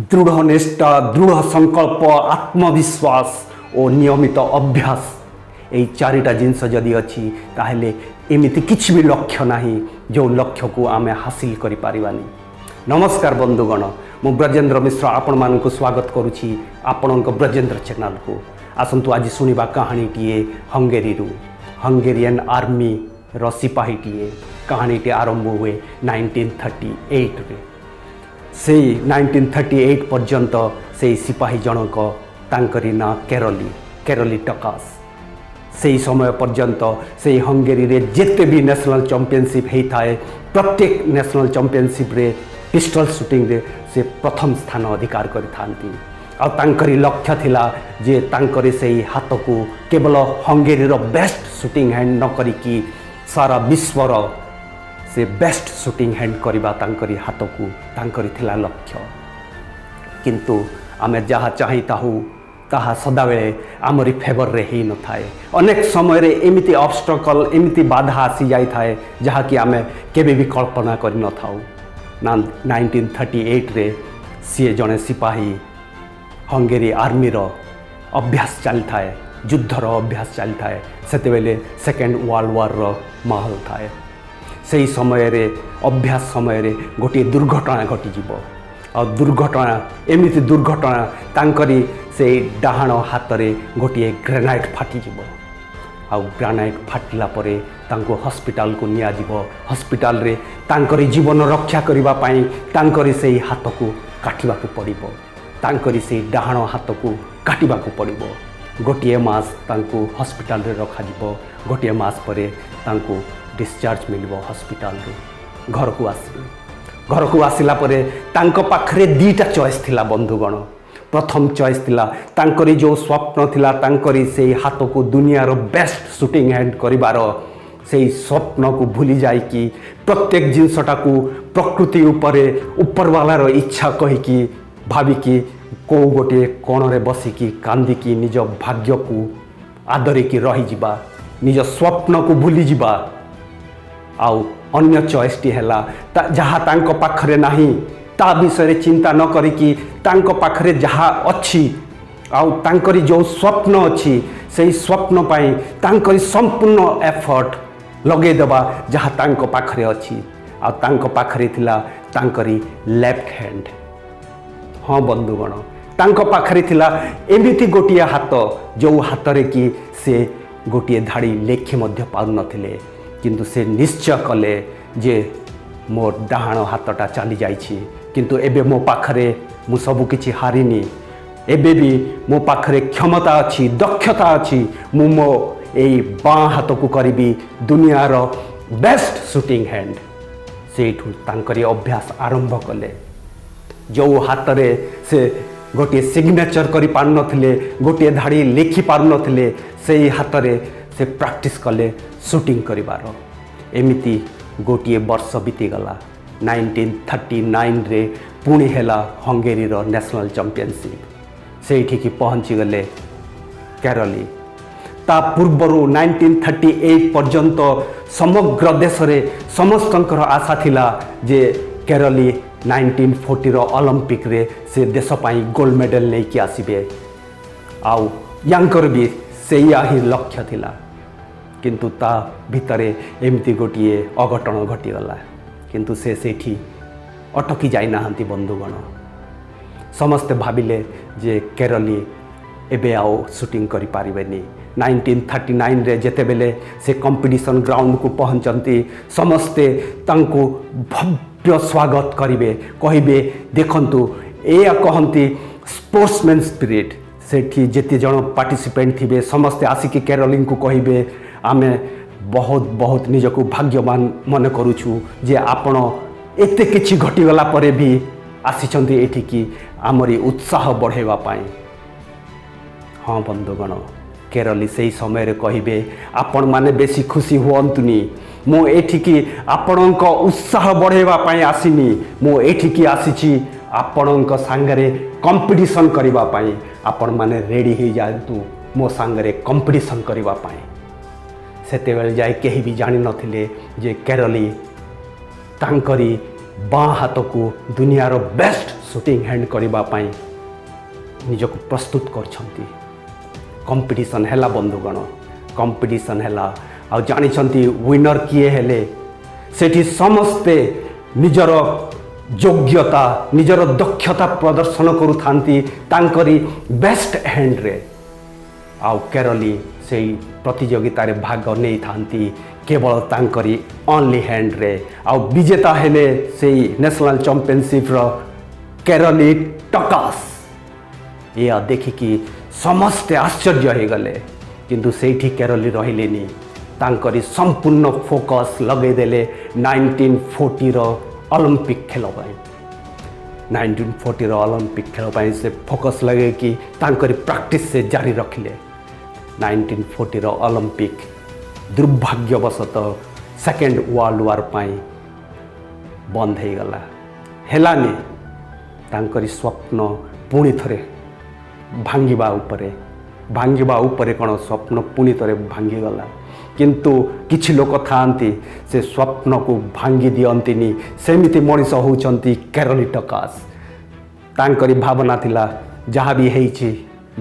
दृढ़ निष्ठा दृढ़ संकल्प आत्मविश्वास और नियमित अभ्यास यही चारिटा जिनस जदि अच्छी ताहले एमिति किछि भी लक्ष्य नाही जो लक्ष्य को आमे हासिल करि पारिबानी। नमस्कार बंधुगण, मु ब्रजेंद्र मिश्र आपण मानकु स्वागत करुछि आपणक ब्रजेंद्र चैनल को। आसंतु आज सुनिबा कहानीटीए हंगेरियन आर्मी रो सिपाहीटीए। कहानीटी आरंभ हुए 1938 रे। से 1938 पर्यंत से सिपाही जनक तांकरी ना केरली टकास। से समय पर्यंत से हंगेरी रे जेते भी नेशनल चैंपियनशिप होता है प्रत्येक नेशनल चैंपियनशिप रे पिस्टल शूटिंग रे से प्रथम स्थान अधिकार करिथांती। और तांकरी लक्ष्य थिला जे तांकरी से हाथ को केवल हंगेरी रो बेस्ट शूटिंग हैंड न करिकी सारा विश्वर से बेस्ट शूटिंग हैंड करबा तांकरी हाथ को तांकरी थिला लक्ष्य। किंतु आमे जहाँ चाहिता हूँ ताहा सदाबेले आमरी फेवर रे ही न थाए। अनेक समय रे एमिति ऑब्स्टकल एमिति बाधा आसी जाई थाए जहाँ कि आमे केबे भी कल्पना करि न थाउ। 1938 रे सीए जने सिपाही हंगेरी आर्मी रो अभ्यास चली थाए, युद्धर अभ्यास चली थाए। सेतेबेले सेकेंड वर्ल्ड वार रो माहौल थाए। से समय रे अभ्यास समय रे गोटे दुर्घटना घटी जीवो। और दुर्घटना एमिति दुर्घटना तांकरी से डाहाण हाथ रे गोटे ग्रेनाइट फाटी जीवो। आउ ग्रेनाइट फाटिला परे तांको हॉस्पिटल को निया जीवो। हॉस्पिटल रे तांकरी जीवन रक्षा करिबा पाई तांकरी से हाथ को काटिबा को पड़िबो। तांकरी से डाहाण हाथ को काटिबा को पड़िबो। गोटे मास तांको हॉस्पिटल रे रखा जीवो। गोटे मास परे तांको डिस्चार्ज मिलिबो हॉस्पिटल रे। घर को आसीबे। घर को आसिला परे तांको पाखरे दीटा चॉइस थिला बंधुगण। प्रथम चॉइस थिला तांकरी जो स्वप्न थिला तांकरी से हाथ को दुनियार बेस्ट शूटिंग हैंड करिबार से स्वप्न को भूली जाई कि प्रत्येक जिनसटा को प्रकृति उपरे उपरवालार इच्छा कहिकी भाविकी को गोटे कोण रे बसिकी कांदिकी निज भाग्य को आदरिकी रही जिबा, निज स्वप्न को भूली जिबा। आउ अन्य चॉइस टी हैला जहाँ तांको पाखरे नाही ता विषय चिंता न करिकी तांको पाखरे जहाँ अच्छी आउ तांकरी जो स्वप्न अच्छी से स्वप्न पाई तांकरी संपूर्ण एफर्ट लगे देबा जहाँ तांको पाखरे अच्छी। आ तांको पाखरे थिला तांकरी लेफ्ट हैंड। हाँ बंधुगण, तांको पाखरे थिला एमिति गोटिया हाथ जो हाथ रे कि से गोटिए धाड़ी लेखि मध्य पाउ नथिले। किंतु से निश्चय कले जे मोर डाहाण हाथटा चली जाइछि किंतु एबे मो पाखरे मु सब किछि हारिनी। एबे भी मो पाखरे क्षमता अच्छी दक्षता अच्छी। मु मो एई बाँ हाथ को करिबी दुनियार बेस्ट शूटिंग हैंड। सेठू तांकरी अभ्यास आरंभ कले। जो हाथ रे से गोटे सिग्नेचर करि पार नथिले, गोटे धाड़ी लिखि पार नथिले, सेई हाथ रे से प्रैक्टिस कले शूटिंग करिबार। एमिति गोटे वर्ष बीतीगला। 1939 रे पुणी हैला हंगेरी रो नेशनल चैंपियनशिप। सेठी की पहुंची गले केरली। ता पूर्वरु 1938 पर्यंत समग्र देश रे समस्तंकर आशा थिला जे केरली 1940 रो ओलंपिक रे से देश पाई गोल्ड मेडल नहीं कि आसीबे। आउ यांकर भी सेया ही लक्ष्य थिला। किंतु ता भितरे एमती गोटे अघटन घटीगला। किंतु से सेठी अटकी जाई नाहंती बंधुगण। समस्ते भाविले जे केरली एबे आओ शूटिंग करि पारिबेनी। 1939 रे जेतेबेले से कंपटीशन ग्राउंड को पहुंचंती समस्ते तांको भव्य स्वागत करिवे। कहिबे देखंतु एया कहंती स्पोर्ट्समैन स्पिरिट। सेठी जेते जन पार्टिसिपेंट थिबे समस्ते आसिकी केरली को कहिबे आमे बहुत बहुत निजको भाग्यवान मन करूछु जे आपण एते किछि घटीगला परे भी आसीचंती एठिकी आमरी उत्साह बढ़ेवा पाई। हाँ बंधुगण, केरली से समय रे कहिबे आपण माने बेसी खुशी हुअंतुनी। मो एठिकी आपणक उत्साह बढ़ेवा पाई आसीनी। मो एठिकी आसीची आपणक सांगरे कंपटीशन करिवा पाई। आपण माने रेडी हो जातु मो सांगरे कंपटीशन करिवा पाई। सेतेबेले जाय केही भी जानि नथिले जे केरली तांकरी बाँ हाथ को दुनियार बेस्ट शूटिंग हैंड करने निजक प्रस्तुत कर कंपटीशन है बंधुगण कंपटीशन है आ जानी विनर किए हेले सेठी समस्ते निजर योग्यता निजर दक्षता प्रदर्शन करुँगी बेस्ट हैंड रे आउ केरली से प्रतियोगिता रे भाग नहीं थांती केवल तांकरी ओनली हैंड रे आउ विजेता हेले से नेशनल चैंपियनशिप रो केरली टकास या देखिकी समस्ते आश्चर्य हो गले किंतु सेठी केरली रहिलेनी तांकरी संपूर्ण फोकस लगेदेले 1940 रो ओलंपिक खेल 1940 रो ओलंपिक खेल से फोकस लगे कि तांकरी प्रैक्टिस से जारी रखिले 1940 रो ओलंपिक दुर्भाग्यवशतः सेकेंड वर्ल्ड वार पाई बंद हो गला हेलानी तांकरी स्वप्न पुणी थरे भांगिबा उपरे कौन स्वप्न पुणी थे भांगीगला किंतु किछि लोक थांती से स्वप्न को भांगी दियंतिनी सेमिति मनीष होउचंती केरली टकास तांकरी भावना थिला जहाँ भी हेइछि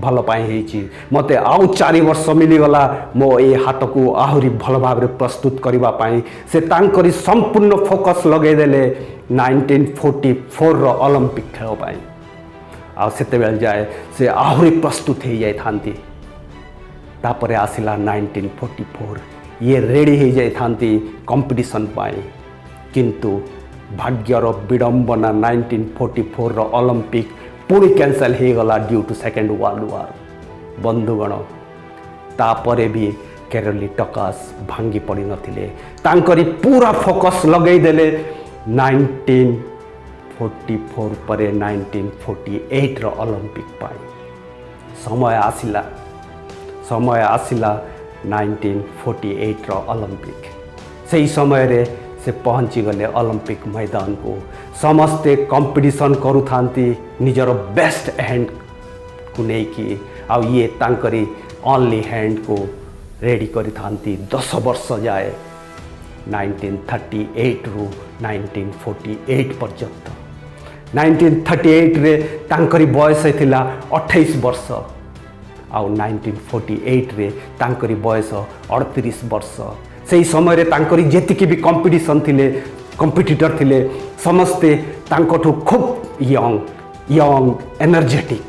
भल पाई हेइछि मते आउ 4 वर्ष मिलीगला मो ए हाथ को आहुरी भल भाव रे प्रस्तुत करबा पाई से तांकरी संपूर्ण फोकस लगे देले 1944 रो ओलंपिक खेल पाई आ सेते बेल जाए से आहुरी प्रस्तुत हो जाए थांती तापरे आसिला 1944 ये रेडी हो जाए थांती कंपटीशन पाई किंतु भाग्यर विडंबना 1944 रो ओलंपिक पुणी कैंसल हो गला due to second world war बंधुगण तापरे भी केरली टकास भांगी पड़ी नथिले तांकरी पूरा फोकस लगई देले 1944 परे 1948 रो ओलंपिक पाई समय आसिला 1948 रो ओलंपिक से समय रे से पहुँची गले ओलंपिक मैदान को समस्ते कंपटीशन करुथांती निजर बेस्ट हैंड को लेकिन आ ये तांकरी ओनली हैंड को रेडी करी थांती 10 वर्ष जाए 1938 रु 1948 पर्यंत 1938 रे तांकरी बयस थिला 28 वर्ष आउ 1948 रे तांकरी बयस 38 वर्ष से समय रे तांकरी जेतिकी भी कंपटीशन थिले कंपिटिटर थिले समस्ते तांकठु खूब यंग एनर्जेटिक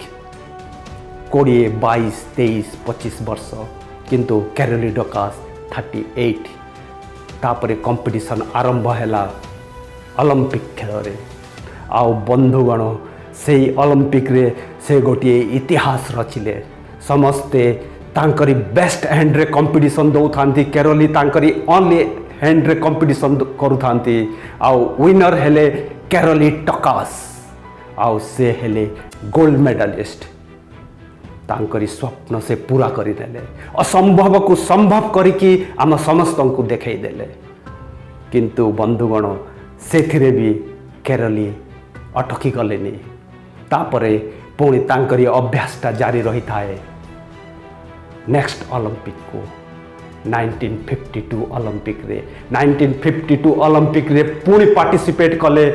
20 22 23 25 वर्ष किंतु केरली टकास 38 तापरे कंपटीशन आरंभ हैला ओलंपिक खेल रे आउ बंधुगण से ओलंपिक रे से गोटे इतिहास रचिले समस्ते तांकरी बेस्ट हैंड रे कंपटीशन दौ थांती केरली तांकरी ओनली हैंड रे कंपटीशन करू थांती आउ विनर हेले केरली टकास आउ से हेले गोल्ड मेडलिस्ट तांकरी स्वप्न से पूरा करी देले असंभव को संभव करिकी आम समस्त को देखई देले किंतु बंधुगण सेथिरे भी केरली अटकी गलेनी तापरे पुणी तांकरी अभ्यासटा जारी रही थाए नेक्स्ट ओलंपिक को 1952 ओलंपिक रे 1952 ओलंपिक रे पुणी पार्टिसिपेट कले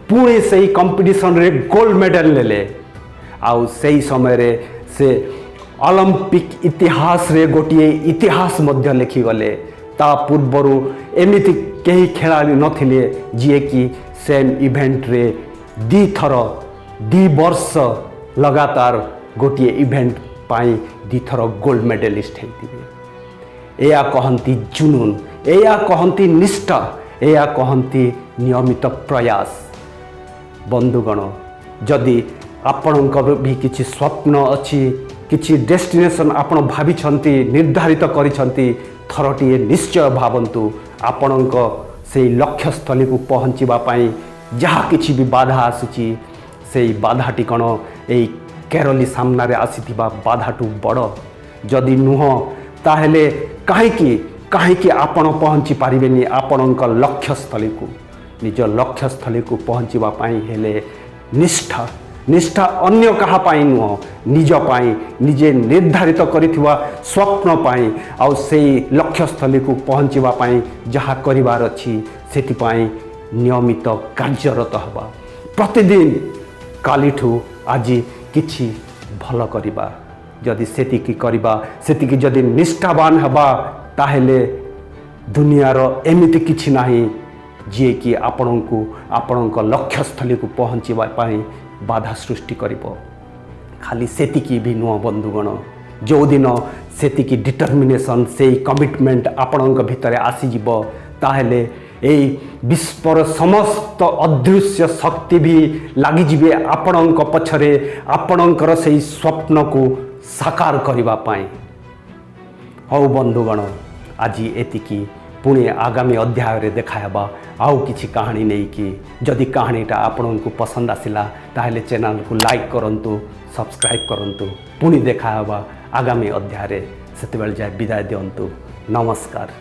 पुणी से ही कंपटीशन रे गोल्ड मेडल लेले आउ से समय रे से ओलंपिक इतिहास रे गोटे इतिहास मध्य लिखि गले ता पूर्वरु एमिति केही खेलाड़ी नथिले जे कि सेम इवेंट रे दी थर दी वर्ष लगातार गोटे इवेंट पाई दी थर गोल्ड मेडलिस्ट होते या कहती जुनून या कहती निष्ठा या कहती नियमित प्रयास बंधुगण जदि आपणकर भी किसी स्वप्न अच्छी किसी डेस्टिनेशन आपण भाविछंती निर्धारित करिछंती थरटीए निश्चय भावंतु आपणक से लक्ष्यस्थली को पहुँचवा पाई जहाँ किसी भी बाधा आसुची से बाधाटी कण यही केरली सामना रे आसीथिबा बाधाटू बड़ जदि नुह ताहेले कहीं आपण पहुँची पारिबेनी आपणक लक्ष्यस्थली को निज लक्ष्यस्थली को पहुँचवा पाई हेले निष्ठा निष्ठा अन्य कहा पाई नुह निज पाई निजे निर्धारित करिथिबा स्वप्न पाई आउ सेई लक्ष्यस्थली को पहुँचवा पाई जहाँ करिवार अछि सेति पाई नियमित कार्यरत हवा प्रतिदिन कालीठू आज किछि भल करिबा जदि सेतिकी करिबा सेतिकी जदि निष्ठावान हवा ताहेले दुनियार एमिति किछि नाही जे कि आपणको आपणक लक्ष्यस्थली को पहुँचवा पाई बाधा सृष्टि करिबो खाली सेतिकी भी नुह बंधुगण जो दिन सेतिकी डिटर्मिनेशन से कमिटमेंट आपणक भितर आसीजिब ताहेले एई विश्वर समस्त अदृश्य शक्ति भी लागिजिबे आपणक पछरे आपणकर से स्वप्न को साकार करिबा पाई। हौ बंधुगण आज एतिकी पुणे आगामी अध्याय रे देखायबा आउ किछि कहानी नहीं कि जदि कहानीटा आपणको पसंद आसिला ताहेले चैनल को लाइक करंतु सब्सक्राइब करंतु पुणी देखायबा आगामी अध्याय रे सेतेबेले जाय विदाय दियंतु नमस्कार।